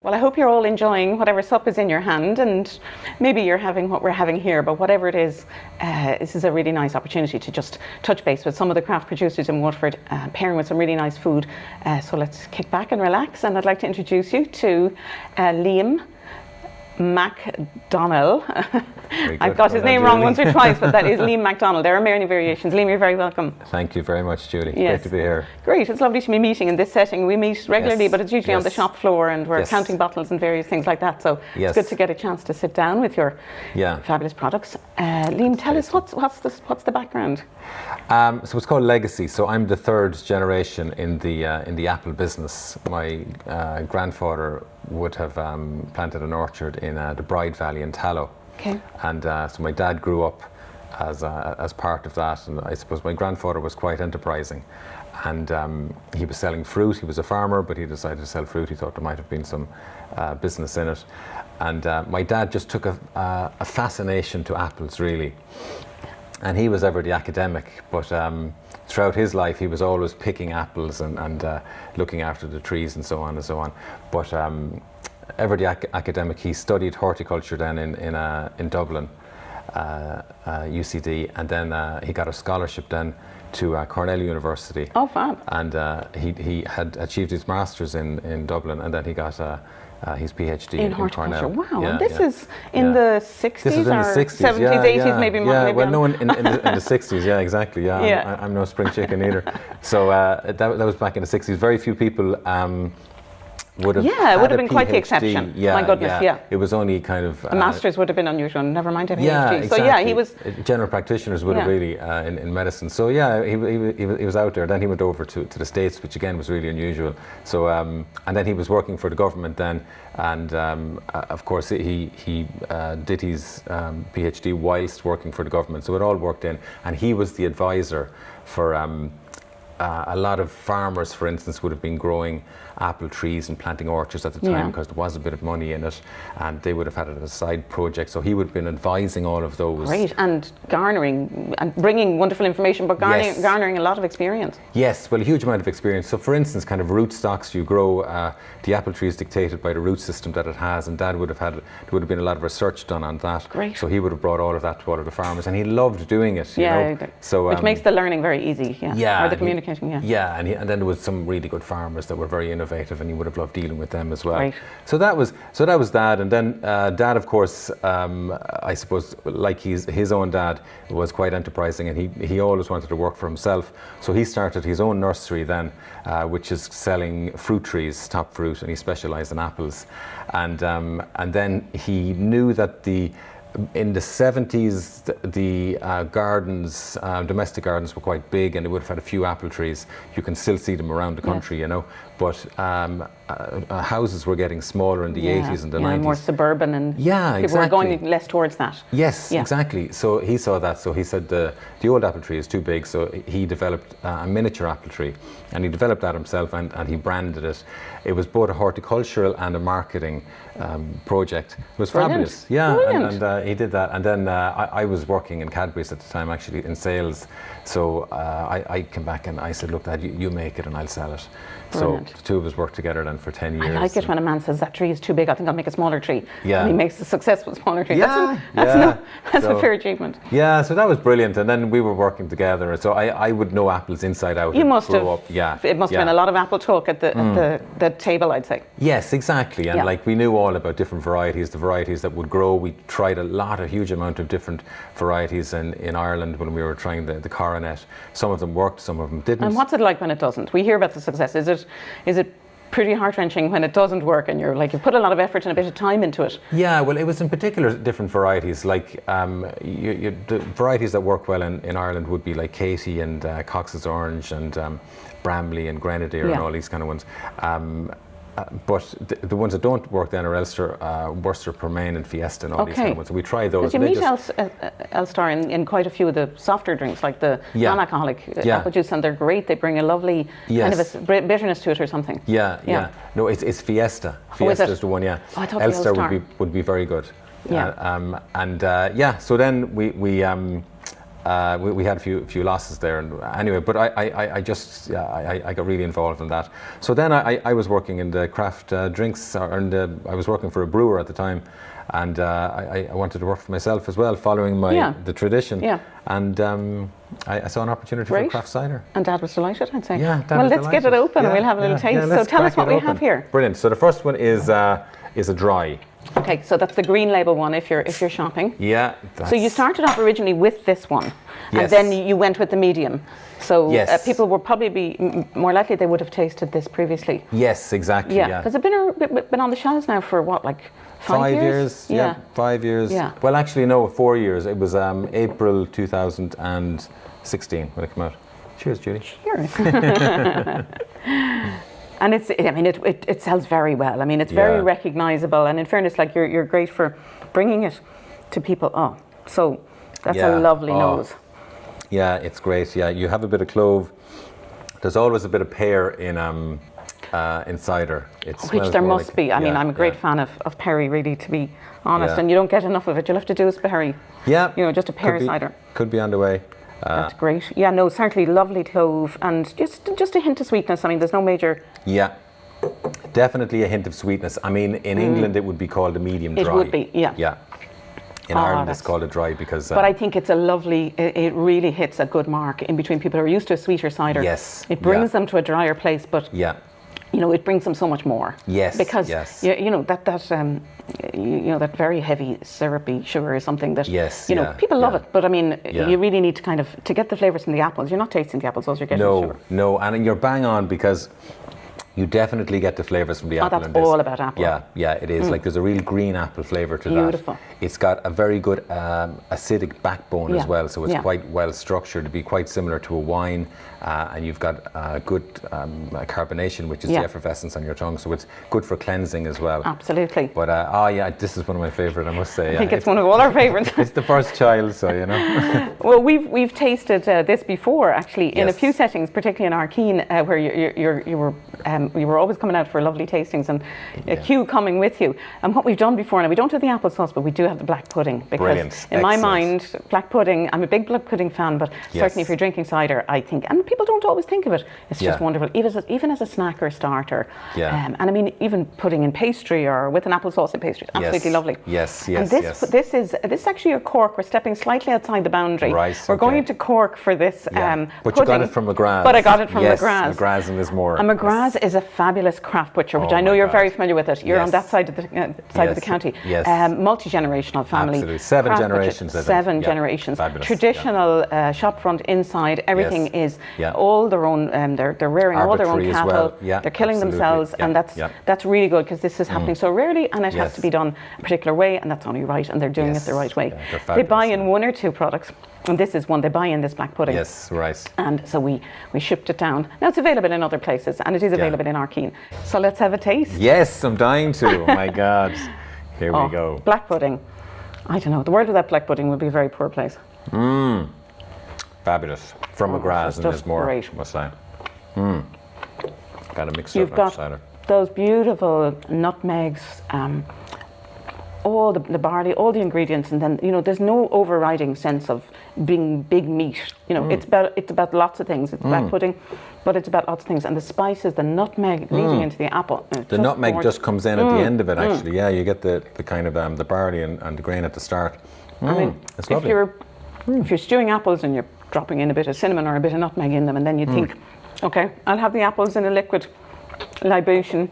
Well, I hope you're all enjoying whatever sup is in your hand, and maybe you're having what we're having here, but whatever it is, this is a really nice opportunity to just touch base with some of the craft producers in Waterford, pairing with some really nice food. So let's kick back and relax, and I'd like to introduce you to Liam MacDonald. I've got his name wrong once or twice, but that is Liam MacDonald. There are many variations. Liam, you're very welcome. Thank you very much, Julie. Yes. Great to be here. Great. It's lovely to be meeting in this setting. We meet regularly, Yes. but it's usually on the shop floor, and we're counting bottles and various things like that. So it's good to get a chance to sit down with your fabulous products. Liam, tell us what's the background? So it's called Legacy. So I'm the third generation in the apple business. My grandfather would have planted an orchard in the Bride Valley in Tallow. Okay. And so my dad grew up as part of that, and I suppose my grandfather was quite enterprising, and he was selling fruit. He was a farmer, but he decided to sell fruit. He thought there might have been some business in it, and my dad just took a fascination to apples, really. And he was ever the academic, but throughout his life he was always picking apples and looking after the trees and so on and so on. But ever the academic, he studied horticulture then in Dublin, UCD, and then he got a scholarship then to Cornell University. Oh, fab. And he had achieved his master's in Dublin, and then he got his PhD in horticulture. Cornell. Wow, and this is in the 60s this is in or the 60s, 70s, 80s, maybe more. Yeah, well, no, in the 60s, yeah, exactly, yeah. I'm no spring chicken either. So that was back in the 60s. Very few people would have it would have been PhD. quite the exception. My goodness, yeah. It was only kind of... a master's would have been unusual, never mind a PhD. Yeah, exactly. So yeah, he was... General practitioners would have really in medicine. So yeah, he was out there. Then he went over to the States, which again was really unusual. So and then he was working for the government then, and of course he did his PhD whilst working for the government. So it all worked in, and he was the advisor for a lot of farmers, for instance, would have been growing apple trees and planting orchards at the time because there was a bit of money in it, and they would have had it as a side project. So he would have been advising all of those. Great, and garnering and bringing wonderful information, but garnering a lot of experience. Yes, well, a huge amount of experience. So for instance, kind of root stocks you grow, the apple tree is dictated by the root system that it has, and Dad would have there would have been a lot of research done on that. Great. So he would have brought all of that to all of the farmers, and he loved doing it, you know. So, which makes the learning very easy, or the communicating, Yeah, and then there was some really good farmers that were very innovative, and he would have loved dealing with them as well. Right. So that was Dad, and then Dad, of course, I suppose, like his own dad, was quite enterprising, and he always wanted to work for himself. So he started his own nursery then, which is selling fruit trees, top fruit, and he specialised in apples. And then he knew that in the 70s, the gardens, domestic gardens, were quite big, and they would have had a few apple trees. You can still see them around the country, you know. But houses were getting smaller in the 80s and the 90s. More suburban, and people were going less towards that. Yes, exactly. So he saw that. So he said the old apple tree is too big. So he developed a miniature apple tree, and he developed that himself, and he branded it. It was both a horticultural and a marketing project. It was fabulous. Yeah, and he did that. And then I was working in Cadbury's at the time, actually, in sales. So I came back and I said, look, Dad, you make it and I'll sell it. Brilliant. So the two of us worked together then for 10 years. I like it when a man says, that tree is too big, I think I'll make a smaller tree. Yeah. And he makes a successful smaller tree. That's a fair achievement. Yeah, so that was brilliant. And then we were working together. So I would know apples inside out. You must have. Up. Yeah. It must have been a lot of apple talk at the table, I'd say. Yes, exactly. And like we knew all about different varieties, the varieties that would grow. We tried a huge amount of different varieties in Ireland when we were trying the coronet. Some of them worked, some of them didn't. And what's it like when it doesn't? We hear about the success. Is it pretty heart-wrenching when it doesn't work and you've put a lot of effort and a bit of time into it? Yeah, well, it was in particular different varieties. Like the varieties that work well in Ireland would be like Katie and Cox's Orange and Bramley and Grenadier and all these kind of ones. But the ones that don't work then are Ulster, Worcester, Permain and Fiesta and all these kind of ones. So we try those. Did you meet Elstar in quite a few of the softer drinks, like the non-alcoholic apple juice, and they're great. They bring a lovely kind of a bitterness to it or something. Yeah. No, it's Fiesta. Fiesta is the one, Oh, I thought Elstar would be very good. Yeah. So then we we had a few losses there, and anyway. But I just I got really involved in that. So then I was working in the craft drinks, and I was working for a brewer at the time, and I wanted to work for myself as well, following the tradition. Yeah. And I saw an opportunity for craft cider. And Dad was delighted, I'd say. Yeah, Well, let's get it open and we'll have a little taste. So tell us what we have here. Brilliant. So the first one is a dry. Okay, so that's the green label one if you're shopping. Yeah. So you started off originally with this one, and then you went with the medium. So people will probably be more likely they would have tasted this previously. Yes, exactly. Yeah, because it's been on the shelves now for what, like 5 years? Yeah, 5 years. Yeah. Well, actually, no, 4 years. It was April 2016 when it came out. Cheers, Judy. Cheers. And it sells very well. I mean, it's very recognizable. And in fairness, like you're great for bringing it to people. Oh, so that's a lovely nose. Yeah, it's great. Yeah, you have a bit of clove. There's always a bit of pear in cider. Which there must be. I mean, I'm a great fan of perry, really, to be honest. And you don't get enough of it. You'll have to do a perry. Yeah. You know, just a pear cider. Could be underway. That's great. Yeah, no, certainly lovely clove and just a hint of sweetness. I mean, there's no major... Yeah, definitely a hint of sweetness. I mean, in England it would be called a medium dry. It would be, yeah. Yeah. In Ireland it's called a dry because... but I think it's a lovely, it really hits a good mark in between people who are used to a sweeter cider. Yes. It brings them to a drier place, but... Yeah. You know, it brings them so much more. Yes. Because you know that very heavy syrupy sugar is something that people love it. But I mean, you really need to to get the flavors from the apples. You're not tasting the apples; those you're getting the sugar. No, and you're bang on because you definitely get the flavors from the apple. That's all about apple. Yeah, it is. Like there's a real green apple flavor to that. Beautiful. It's got a very good acidic backbone as well, so it's quite well structured to be quite similar to a wine. And you've got good carbonation, which is the effervescence on your tongue, so it's good for cleansing as well. Absolutely. But this is one of my favourite, I must say. I think it's one of all our favourites. It's the first child, so you know. Well, we've tasted this before, actually, in a few settings, particularly in Arkeen, where you were always coming out for lovely tastings, and Hugh coming with you. And what we've done before, now we don't have the applesauce, but we do have the black pudding, because in my mind, black pudding, I'm a big black pudding fan, but certainly if you're drinking cider, I think, and people don't always think of it, it's just wonderful, even as a snack or starter. And I mean, even pudding in pastry or with an applesauce in pastry, absolutely lovely. Yes. And this is actually a Cork. We're stepping slightly outside the boundary. Right, we're going to Cork for this But pudding. you got it from McGrath's. But I got it from McGrath's. McGrath's and Lismore. And McGrath's is a fabulous craft butcher, which I know you're very familiar with it. You're on that side of the of the county. Yes. Multi-generational family. Absolutely. 7 generations. Butcher, 7 generations. Fabulous. Traditional shop front, inside, everything is all their own. They're rearing all their own cattle. They're killing themselves, and that's really good because this is happening so rarely, and it has to be done a particular way, and that's only right, and they're doing it the right way. They buy in 1 or 2 products. And this is one, they buy in this black pudding. Yes, right. And so we shipped it down. Now it's available in other places, and it is available in Arkeen. So let's have a taste. Yes, I'm dying to. Oh my God. Here we go. Black pudding. I don't know. The world without black pudding would be a very poor place. Fabulous. From McGrath's and Lismore, I must say. Got a mixture of cider. Those beautiful nutmegs, all the barley, all the ingredients, and then there's no overriding sense of being big meat. It's about lots of things. It's black pudding, but it's about lots of things. And the spices, the nutmeg leading into the apple. The nutmeg just comes in at the end of it. Actually, you get the kind of the barley and the grain at the start. I mean, it's lovely. If you're stewing apples and you're dropping in a bit of cinnamon or a bit of nutmeg in them, and then you think, okay, I'll have the apples in a liquid libation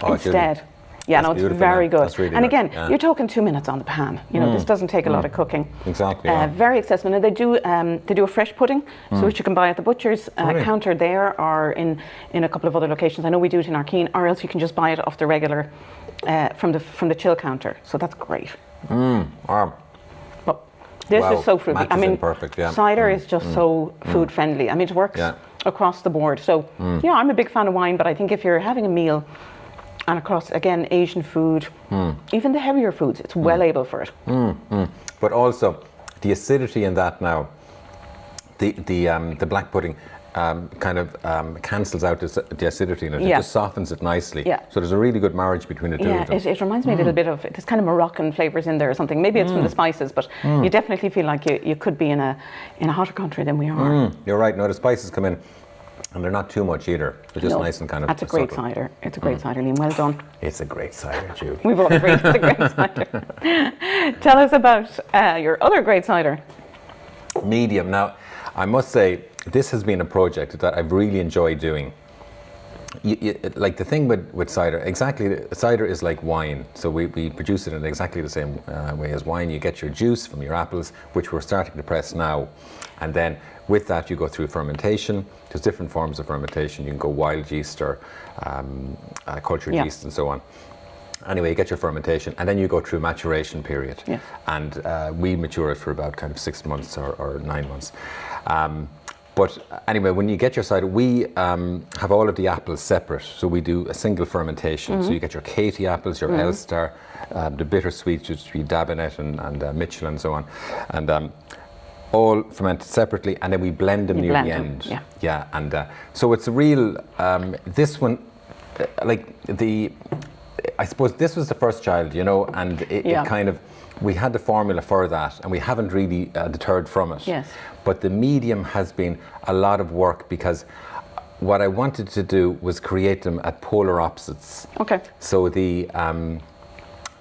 instead. Yeah, no, it's very good. That's really and good. Again, you're talking 2 minutes on the pan. This doesn't take a lot of cooking. Exactly. Very accessible. And they do a fresh pudding, so which you can buy at the butcher's counter there, or in a couple of other locations. I know we do it in Arkeen, or else you can just buy it off the regular from the chill counter. So that's great. But this is so fruity. I mean, perfect, cider is just so food friendly. I mean, it works across the board. So I'm a big fan of wine, but I think if you're having a meal. And across, again, Asian food, even the heavier foods, it's well able for it. But also, the acidity in that now, the black pudding, cancels out the acidity in it. Yeah. It just softens it nicely. Yeah. So there's a really good marriage between the two of them. It reminds me a little bit of, there's kind of Moroccan flavours in there or something. Maybe it's from the spices, but you definitely feel like you could be in a hotter country than we are. You're right. No, the spices come in, and they're not too much either. They're just nice and kind of That's a great subtle. cider. It's a great cider, Liam. Well done. It's a great cider, Jude. We've all agreed it's a great cider. Tell us about your other great cider. Medium. Now, I must say, this has been a project that I've really enjoyed doing. Like the thing with cider, cider is like wine. So we produce it in exactly the same way as wine. You get your juice from your apples, which we're starting to press now. And then with that, you go through fermentation. There's different forms of fermentation. You can go wild yeast or cultured yeast and so on. Anyway, you get your fermentation, and then you go through maturation period. Yes. And we mature it for about kind of 6 months or 9 months. But anyway, when you get your cider, we have all of the apples separate. So we do a single fermentation. So you get your Katie apples, your Elstar, the bittersweet, which we Dabinet and Mitchell and so on. And all fermented separately, and then we blend them near the end. Yeah. And so it's a real, this one, I suppose this was the first child, and it kind of, we had the formula for that, and we haven't really deterred from it. Yes. But the medium has been a lot of work, because what I wanted to do was create them at polar opposites. Okay. So the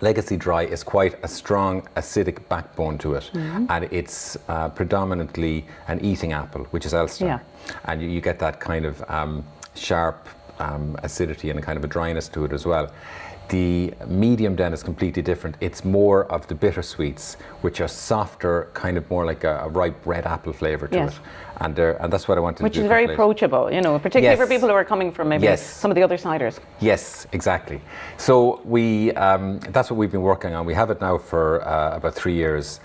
Legacy Dry is quite a strong acidic backbone to it, and it's predominantly an eating apple, which is Elstar. Yeah. And you get that kind of sharp acidity and kind of a dryness to it as well. The medium then is completely different. It's more of the bittersweets, which are softer, kind of more like a ripe red apple flavour to it. And that's what I wanted to do. Which is very approachable, particularly for people who are coming from maybe some of the other ciders. Yes, exactly. So that's what we've been working on. We have it now for about 2 years.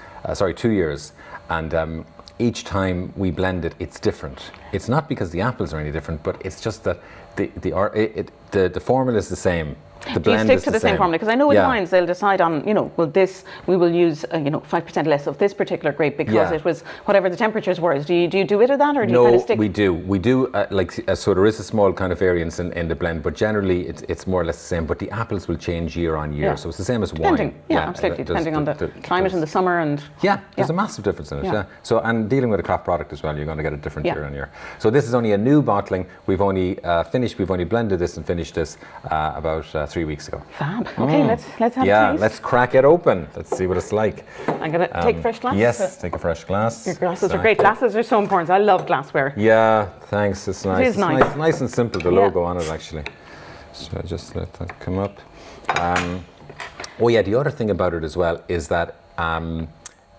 And each time we blend it, it's different. It's not because the apples are any different, but it's just that the formula is the same. The Do you blend stick is to the same formula? Because I know with wines they'll decide on, we will use 5% less of this particular grape because it was whatever the temperatures were. Do you do it or that, or do you kind of stick? No, we do. So there is a small kind of variance in the blend, but generally it's more or less the same. But the apples will change year on year, so it's the same as wine. Absolutely, depending on the climate in the summer and. There's a massive difference in it. So, and dealing with a craft product as well, you're going to get a different year on year. So this is only a new bottling. We've only blended this and finished this about 3 weeks ago. Fab. Okay, let's have a taste. Yeah, let's crack it open. Let's see what it's like. I'm going to take fresh glasses. Yes, take a fresh glass. Your glasses are great. Glasses are so important. I love glassware. Yeah, thanks. It's nice. It is nice. Nice and simple, the logo on it actually. So just let that come up. The other thing about it as well is that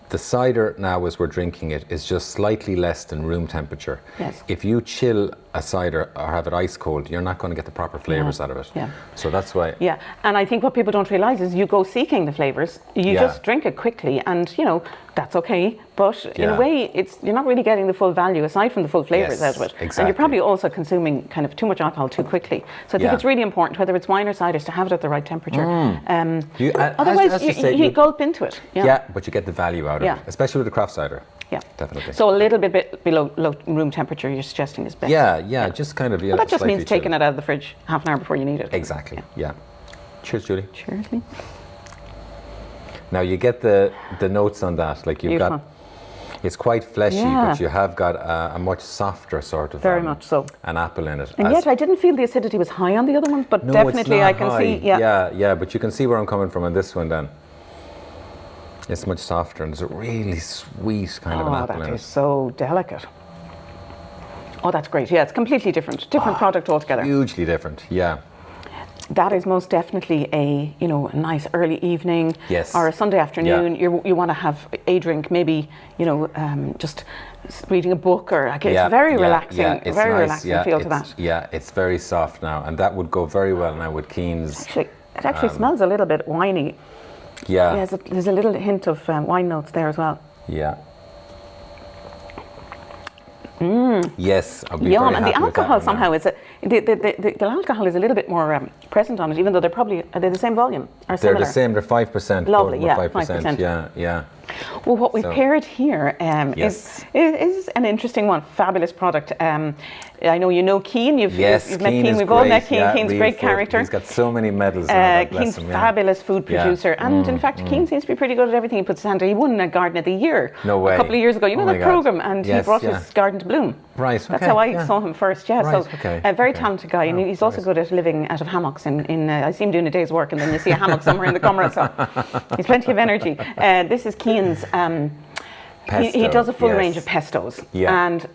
the cider now, as we're drinking it, is just slightly less than room temperature. Yes. If you chill a cider or have it ice cold, you're not going to get the proper flavours out of it. Yeah. So that's why. Yeah, and I think what people don't realise is you go seeking the flavours. You just drink it quickly, and that's okay. But in a way, you're not really getting the full value aside from the full flavours out of it. Exactly. And you're probably also consuming kind of too much alcohol too quickly. So I think it's really important, whether it's wine or ciders, to have it at the right temperature. Otherwise, you gulp into it. Yeah, but you get the value out of it, especially with the craft cider. Yeah, definitely. So a little bit below room temperature, you're suggesting is best. Yeah, just kind of. Well, that just means taking it out of the fridge half an hour before you need it. Exactly. Yeah. Cheers, Julie. Cheers, Lee. Now you get the notes on that, like you've got. It's quite fleshy, but you have got a much softer sort of. Very much so. An apple in it. And yet I didn't feel the acidity was high on the other ones, but definitely I can see. Yeah, but you can see where I'm coming from on this one then. It's much softer, and there's a really sweet kind of an apple in it. That is so delicate. Oh, that's great. Yeah, it's completely different product altogether. Hugely different, yeah. That is most definitely a nice early evening or a Sunday afternoon. You want to have a drink, maybe just reading a book or it's very relaxing. It's very nice, relaxing feel to that. Yeah, it's very soft now, and that would go very well now with Keen's. Actually, it actually smells a little bit winey. Yeah. There's a little hint of wine notes there as well. Yeah. Yes, I'll be Yum, very and the happy with that alcohol one somehow now. the alcohol is a little bit more present on it, even though are they the same volume or They're similar? the same. They're 5%. Lovely, yeah, 5%. Yeah. Well, what we've paired here Yes. is an interesting one. Fabulous product. I know you know Keane. You've met Keane. We've all met Keane. Keane's a great character. He's got so many medals. Bless Keane's him, fabulous food producer, and in fact, Keane seems to be pretty good at everything he puts his hand to. He won a Garden of the Year No way. a couple of years ago. You know that program, and he brought his garden to bloom. Right. That's how I saw him first. Yeah. Right, So a very talented guy, and he's also good at living out of hammocks. I see him doing a day's work, and then you see a hammock somewhere in the camera. So he's plenty of energy. This is Keane's. He does a full range of pestos, and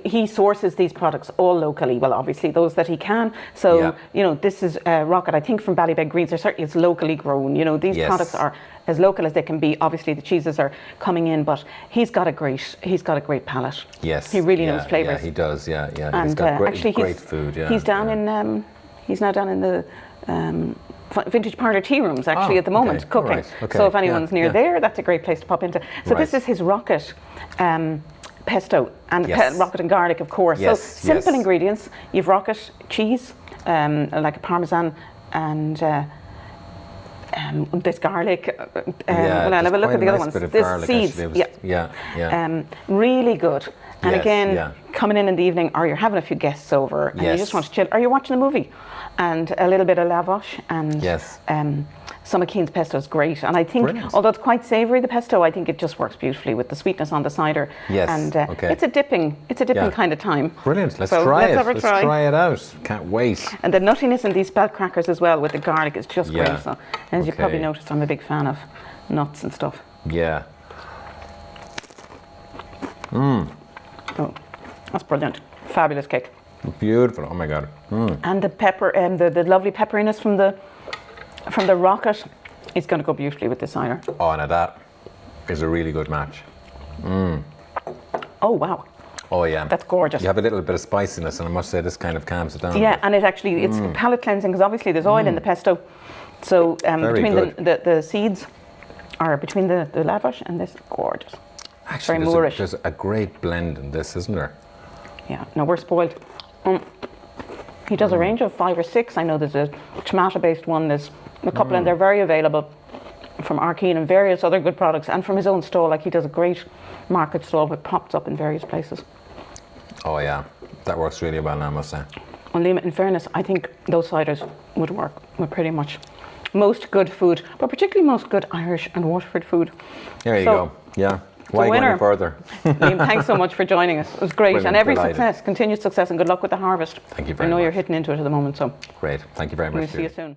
he sources these products all locally. Well, obviously those that he can. So this is Rocket. I think from Ballybeg Greens. Certainly it's locally grown. These products are as local as they can be. Obviously the cheeses are coming in, but he's got a great palate. Yes, he really knows flavors. Yeah, he does. Yeah. And he's got actually, great food. Yeah, he's down in. He's now down in the. Vintage Parlour tea rooms actually at the moment cooking. Right. Okay. So if anyone's near there, that's a great place to pop into. So this is his Rocket pesto and Rocket and garlic, of course. Yes. So simple ingredients. You've Rocket cheese, like a Parmesan, and this garlic. Well, I'll have a look at the other ones. This seeds. Really good. And again, coming in the evening, or you're having a few guests over, and you just want to chill, or you're watching a movie, and a little bit of lavash, and some of Keane's pesto is great. And I think, although it's quite savoury, the pesto, I think it just works beautifully with the sweetness on the cider. Yes. And it's a dipping kind of time. Brilliant. Let's try it. Let's try it out. Can't wait. And the nuttiness in these spelt crackers as well with the garlic is just great. So, as you probably noticed, I'm a big fan of nuts and stuff. Yeah. Oh, that's brilliant. Fabulous cake. Beautiful. Oh my God. And the pepper and the lovely pepperiness from the Rocket is going to go beautifully with the cider. Oh, now that is a really good match. Oh wow. Oh yeah. That's gorgeous. You have a little bit of spiciness, and I must say this kind of calms it down. Yeah, and it's palate cleansing because obviously there's oil in the pesto. So between the seeds, or between the lavash and this, gorgeous. Actually, very Moorish. There's a great blend in this, isn't there? Yeah, no, we're spoiled. He does a range of 5 or 6. I know there's a tomato-based one. There's a couple, and they're very available from Arkeen and various other good products, and from his own stall. Like he does a great market stall that pops up in various places. Oh yeah, that works really well now, I must say. On Lima, in fairness, I think those ciders would work with pretty much most good food, but particularly most good Irish and Waterford food. There you go. Yeah. Why go any further? Liam, thanks so much for joining us. It was great. Brilliant, and every delighted. Success, continued success, and good luck with the harvest. Thank you very much. I know you're hitting into it at the moment, so. Great. Thank you very much. We'll see you soon.